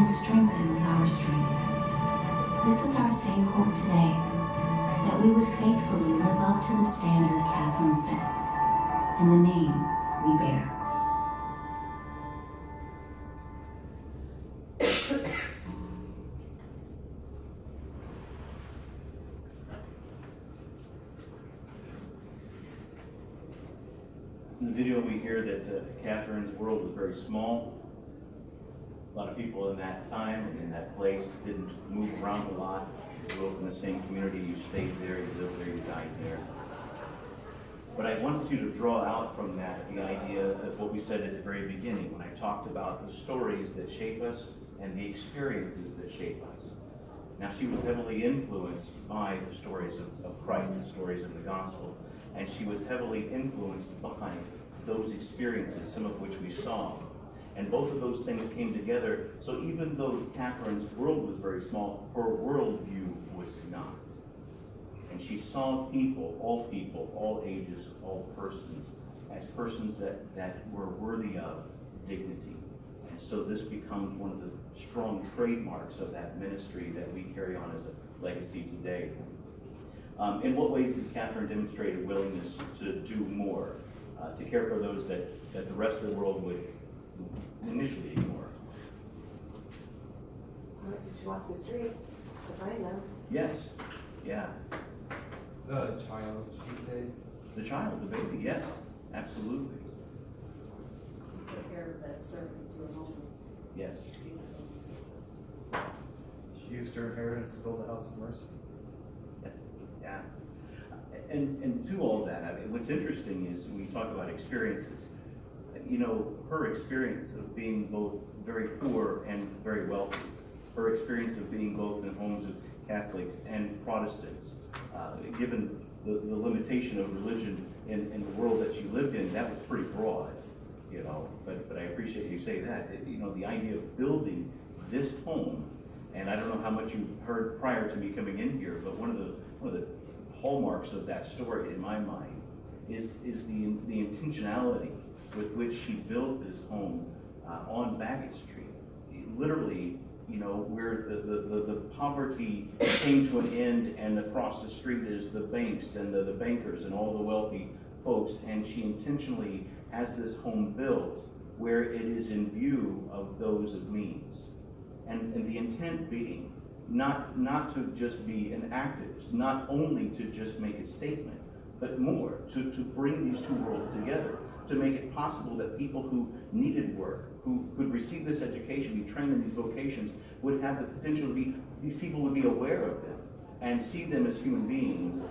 and strengthen with our strength. This is our safe hope today, that we would faithfully live up to the standard Catherine set, and the name we bear. In the video, we hear that Catherine's world was very small. A lot of people in that time and in that place didn't move around a lot. You grew up in the same community, you stayed there, you lived there, you died there. But I wanted you to draw out from that the idea of what we said at the very beginning when I talked about the stories that shape us and the experiences that shape us. Now, she was heavily influenced by the stories of Christ, the stories of the gospel, and she was heavily influenced by those experiences, some of which we saw. And both of those things came together, so even though Catherine's world was very small, her worldview was not. And she saw people, all ages, all persons, as persons that were worthy of dignity. And so this becomes one of the strong trademarks of that ministry that we carry on as a legacy today. In what ways has Catherine demonstrated a willingness to do more, to care for those that the rest of the world would initially ignore? She walked the streets to find them. Yes, yeah. The child, she said. The child, the baby, yes, absolutely. She took care of the servants who were homeless. Yes. She used her inheritance to build a house of mercy. Yeah. And to all that, I mean, what's interesting is when you talk about experiences, you know, her experience of being both very poor and very wealthy, her experience of being both in homes of Catholics and Protestants, given the limitation of religion in the world that she lived in, that was pretty broad, you know, but I appreciate you say that. You know, the idea of building this home, and I don't know how much you've heard prior to me coming in here, but one of the hallmarks of that story in my mind is the intentionality with which she built this home on Baggett Street. Literally, you know, where the poverty came to an end, and across the street is the banks and the bankers and all the wealthy folks, and she intentionally has this home built where it is in view of those of means. And the intent being not to just be an activist, not only to just make a statement, but more, to bring these two worlds together, to make it possible that people who needed work, who could receive this education, be trained in these vocations, would have the potential to be, these people would be aware of them and see them as human beings